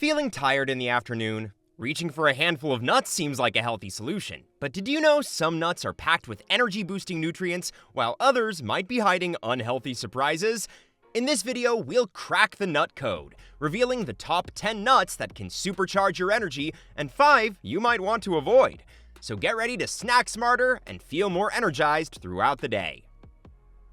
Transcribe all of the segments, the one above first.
Feeling tired in the afternoon? Reaching for a handful of nuts seems like a healthy solution, but did you know some nuts are packed with energy-boosting nutrients, while others might be hiding unhealthy surprises? In this video, we'll crack the nut code, revealing the top 10 nuts that can supercharge your energy and 5 you might want to avoid. So get ready to snack smarter and feel more energized throughout the day.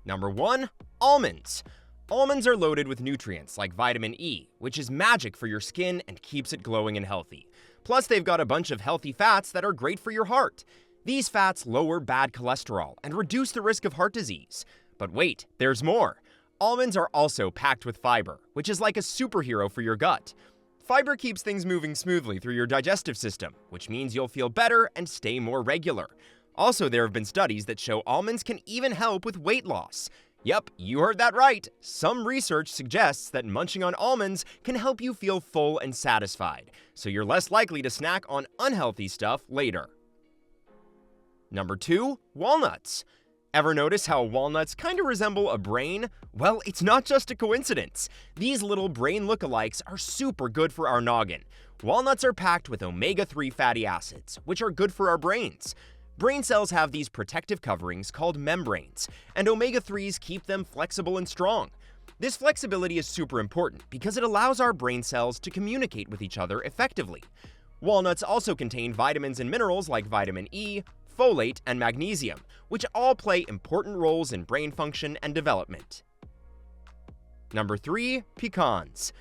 Number 1. Almonds. Almonds are loaded with nutrients like vitamin E, which is magic for your skin and keeps it glowing and healthy. Plus, they've got a bunch of healthy fats that are great for your heart. These fats lower bad cholesterol and reduce the risk of heart disease. But wait, there's more. Almonds are also packed with fiber, which is like a superhero for your gut. Fiber keeps things moving smoothly through your digestive system, which means you'll feel better and stay more regular. Also, there have been studies that show almonds can even help with weight loss. Yep, you heard that right. Some research suggests that munching on almonds can help you feel full and satisfied, so you're less likely to snack on unhealthy stuff later. Number 2. Walnuts. Ever notice how walnuts kind of resemble a brain? Well, it's not just a coincidence. These little brain lookalikes are super good for our noggin. Walnuts are packed with omega-3 fatty acids, which are good for our brains. Brain cells have these protective coverings called membranes, and omega-3s keep them flexible and strong. This flexibility is super important because it allows our brain cells to communicate with each other effectively. Walnuts also contain vitamins and minerals like vitamin E, folate, and magnesium, which all play important roles in brain function and development. Number 3. Pecans.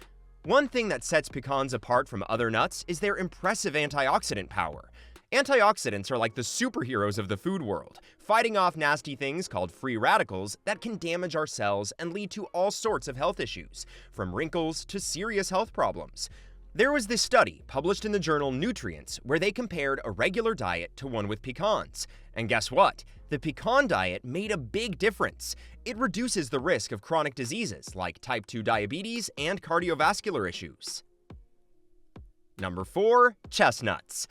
One thing that sets pecans apart from other nuts is their impressive antioxidant power. Antioxidants are like the superheroes of the food world, fighting off nasty things called free radicals that can damage our cells and lead to all sorts of health issues, from wrinkles to serious health problems. There was this study published in the journal Nutrients where they compared a regular diet to one with pecans. And guess what? The pecan diet made a big difference. It reduces the risk of chronic diseases like type 2 diabetes and cardiovascular issues. Number 4. Chestnuts.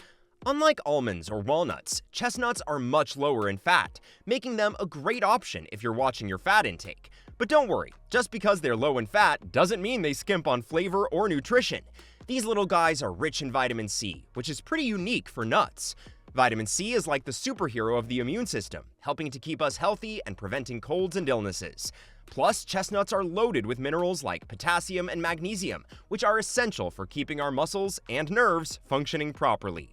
Unlike almonds or walnuts, chestnuts are much lower in fat, making them a great option if you're watching your fat intake. But don't worry, just because they're low in fat doesn't mean they skimp on flavor or nutrition. These little guys are rich in vitamin C, which is pretty unique for nuts. Vitamin C is like the superhero of the immune system, helping to keep us healthy and preventing colds and illnesses. Plus, chestnuts are loaded with minerals like potassium and magnesium, which are essential for keeping our muscles and nerves functioning properly.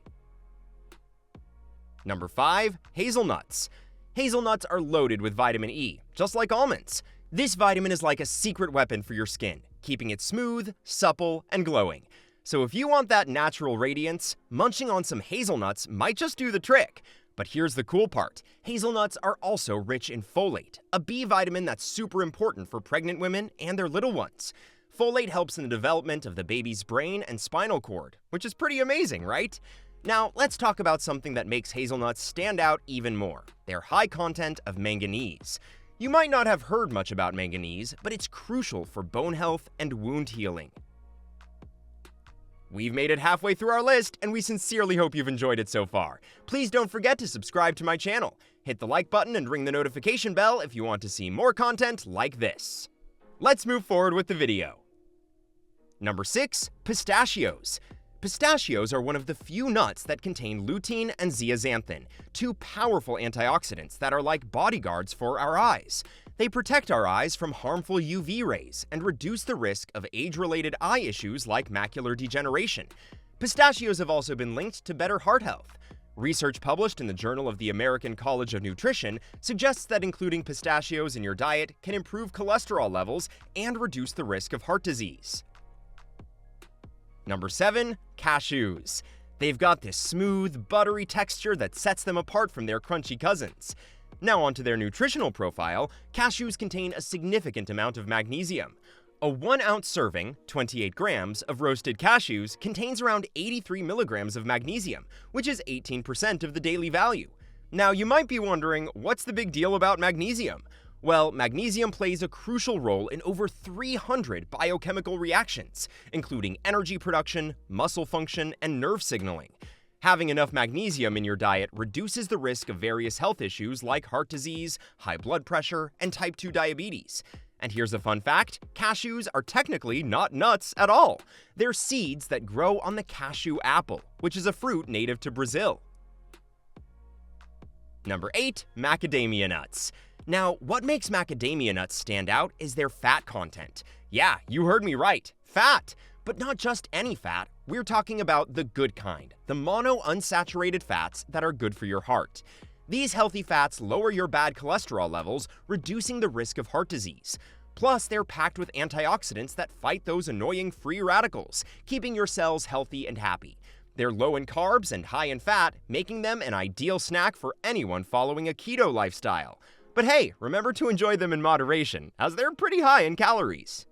Number 5. Hazelnuts. Hazelnuts are loaded with vitamin E, just like almonds. This vitamin is like a secret weapon for your skin, keeping it smooth, supple, and glowing. So if you want that natural radiance, munching on some hazelnuts might just do the trick. But here's the cool part. Hazelnuts are also rich in folate, a B vitamin that's super important for pregnant women and their little ones. Folate helps in the development of the baby's brain and spinal cord, which is pretty amazing, right? Now, let's talk about something that makes hazelnuts stand out even more: their high content of manganese. You might not have heard much about manganese, but it's crucial for bone health and wound healing. We've made it halfway through our list, and we sincerely hope you've enjoyed it so far. Please don't forget to subscribe to my channel. Hit the like button and ring the notification bell if you want to see more content like this. Let's move forward with the video. Number 6. Pistachios. Pistachios are one of the few nuts that contain lutein and zeaxanthin, two powerful antioxidants that are like bodyguards for our eyes. They protect our eyes from harmful UV rays and reduce the risk of age-related eye issues like macular degeneration. Pistachios have also been linked to better heart health. Research published in the Journal of the American College of Nutrition suggests that including pistachios in your diet can improve cholesterol levels and reduce the risk of heart disease. Number 7. Cashews. They've got this smooth, buttery texture that sets them apart from their crunchy cousins. Now onto their nutritional profile, cashews contain a significant amount of magnesium. A 1-ounce serving, 28 grams, of roasted cashews contains around 83 milligrams of magnesium, which is 18% of the daily value. Now you might be wondering, what's the big deal about magnesium? Well, magnesium plays a crucial role in over 300 biochemical reactions, including energy production, muscle function, and nerve signaling. Having enough magnesium in your diet reduces the risk of various health issues like heart disease, high blood pressure, and type 2 diabetes. And here's a fun fact, cashews are technically not nuts at all. They're seeds that grow on the cashew apple, which is a fruit native to Brazil. Number 8. Macadamia nuts. Now, what makes macadamia nuts stand out is their fat content. Yeah, you heard me right, fat! But not just any fat, we're talking about the good kind, the monounsaturated fats that are good for your heart. These healthy fats lower your bad cholesterol levels, reducing the risk of heart disease. Plus, they're packed with antioxidants that fight those annoying free radicals, keeping your cells healthy and happy. They're low in carbs and high in fat, making them an ideal snack for anyone following a keto lifestyle. But hey, remember to enjoy them in moderation, as they're pretty high in calories.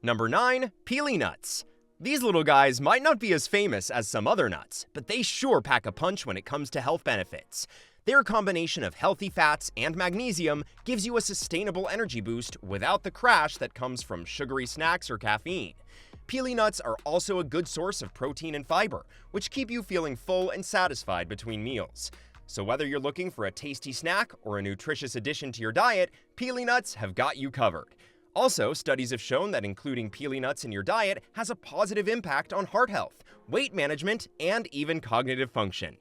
Number 9. Pili nuts. These little guys might not be as famous as some other nuts, but they sure pack a punch when it comes to health benefits. Their combination of healthy fats and magnesium gives you a sustainable energy boost without the crash that comes from sugary snacks or caffeine. Pili nuts are also a good source of protein and fiber, which keep you feeling full and satisfied between meals. So whether you're looking for a tasty snack or a nutritious addition to your diet, pili nuts have got you covered. Also, studies have shown that including pili nuts in your diet has a positive impact on heart health, weight management, and even cognitive function.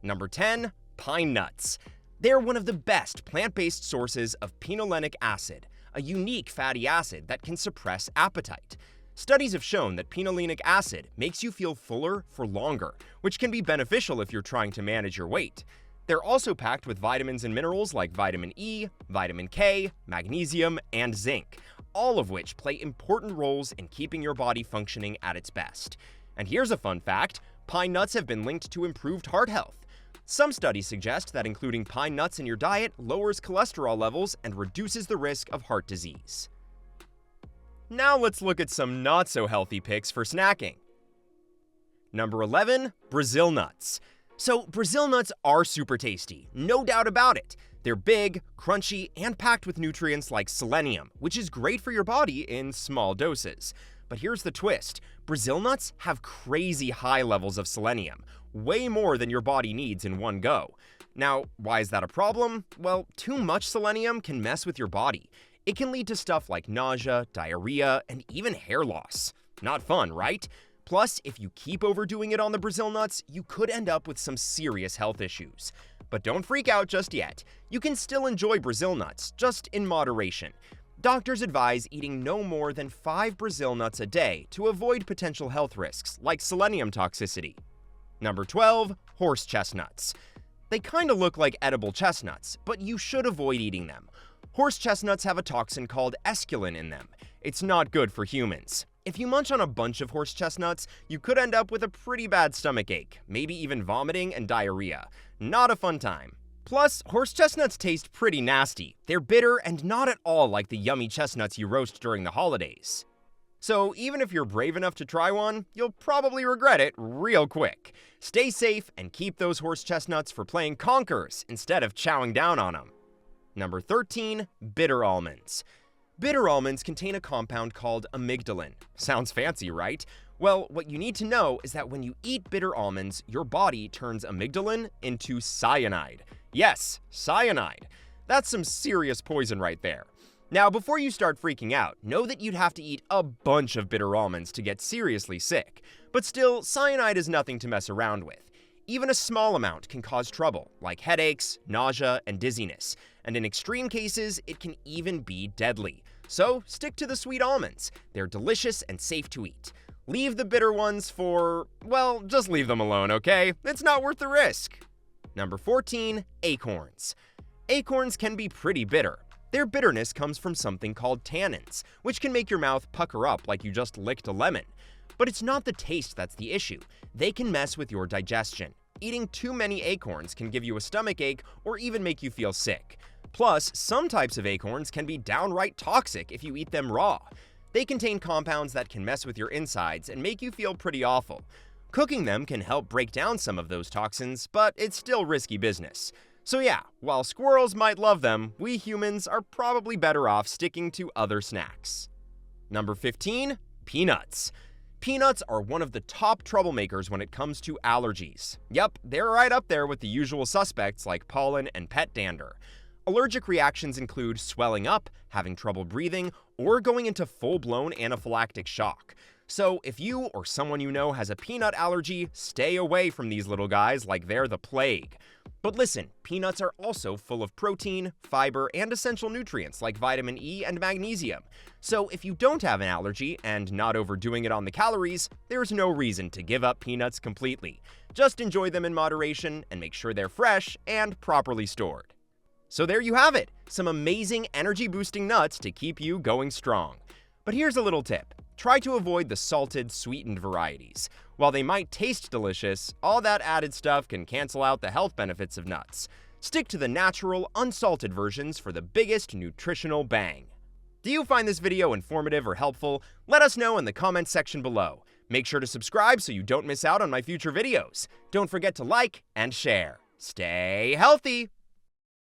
Number 10. Pine nuts. They're one of the best plant-based sources of pinolonic acid, a unique fatty acid that can suppress appetite. Studies have shown that pinolonic acid makes you feel fuller for longer, which can be beneficial if you're trying to manage your weight. They're also packed with vitamins and minerals like vitamin E, vitamin K, magnesium, and zinc, all of which play important roles in keeping your body functioning at its best. And here's a fun fact, pine nuts have been linked to improved heart health. Some studies suggest that including pine nuts in your diet lowers cholesterol levels and reduces the risk of heart disease. Now let's look at some not-so-healthy picks for snacking. Number 11. Brazil nuts. So, Brazil nuts are super tasty, no doubt about it. They're big, crunchy, and packed with nutrients like selenium, which is great for your body in small doses. But here's the twist. Brazil nuts have crazy high levels of selenium, way more than your body needs in one go. Now, why is that a problem? Well, too much selenium can mess with your body. It can lead to stuff like nausea, diarrhea, and even hair loss. Not fun, right? Plus, if you keep overdoing it on the Brazil nuts, you could end up with some serious health issues. But don't freak out just yet. You can still enjoy Brazil nuts, just in moderation. Doctors advise eating no more than 5 Brazil nuts a day to avoid potential health risks, like selenium toxicity. Number 12. Horse chestnuts. They kinda look like edible chestnuts, but you should avoid eating them. Horse chestnuts have a toxin called esculin in them. It's not good for humans. If you munch on a bunch of horse chestnuts, you could end up with a pretty bad stomachache, maybe even vomiting and diarrhea. Not a fun time. Plus, horse chestnuts taste pretty nasty. They're bitter and not at all like the yummy chestnuts you roast during the holidays. So even if you're brave enough to try one, you'll probably regret it real quick. Stay safe and keep those horse chestnuts for playing conkers instead of chowing down on them. Number 13. Bitter almonds. Bitter almonds contain a compound called amygdalin. Sounds fancy, right? Well, what you need to know is that when you eat bitter almonds, your body turns amygdalin into cyanide. Yes, cyanide. That's some serious poison right there. Now, before you start freaking out, know that you'd have to eat a bunch of bitter almonds to get seriously sick. But still, cyanide is nothing to mess around with. Even a small amount can cause trouble, like headaches, nausea, and dizziness. And in extreme cases, it can even be deadly. So, stick to the sweet almonds. They're delicious and safe to eat. Leave the bitter ones for, well, just leave them alone, okay? It's not worth the risk. Number 14. Acorns. Acorns can be pretty bitter. Their bitterness comes from something called tannins, which can make your mouth pucker up like you just licked a lemon. But it's not the taste that's the issue. They can mess with your digestion. Eating too many acorns can give you a stomachache or even make you feel sick. Plus, some types of acorns can be downright toxic if you eat them raw. They contain compounds that can mess with your insides and make you feel pretty awful. Cooking them can help break down some of those toxins, but it's still risky business. So yeah, while squirrels might love them, we humans are probably better off sticking to other snacks. Number 15. Peanuts. Peanuts are one of the top troublemakers when it comes to allergies. Yep, they're right up there with the usual suspects like pollen and pet dander. Allergic reactions include swelling up, having trouble breathing, or going into full-blown anaphylactic shock. So if you or someone you know has a peanut allergy, stay away from these little guys like they're the plague. But listen, peanuts are also full of protein, fiber, and essential nutrients like vitamin E and magnesium. So if you don't have an allergy and not overdoing it on the calories, there's no reason to give up peanuts completely. Just enjoy them in moderation and make sure they're fresh and properly stored. So there you have it, some amazing energy-boosting nuts to keep you going strong. But here's a little tip. Try to avoid the salted, sweetened varieties. While they might taste delicious, all that added stuff can cancel out the health benefits of nuts. Stick to the natural, unsalted versions for the biggest nutritional bang. Do you find this video informative or helpful? Let us know in the comments section below. Make sure to subscribe so you don't miss out on my future videos. Don't forget to like and share. Stay healthy!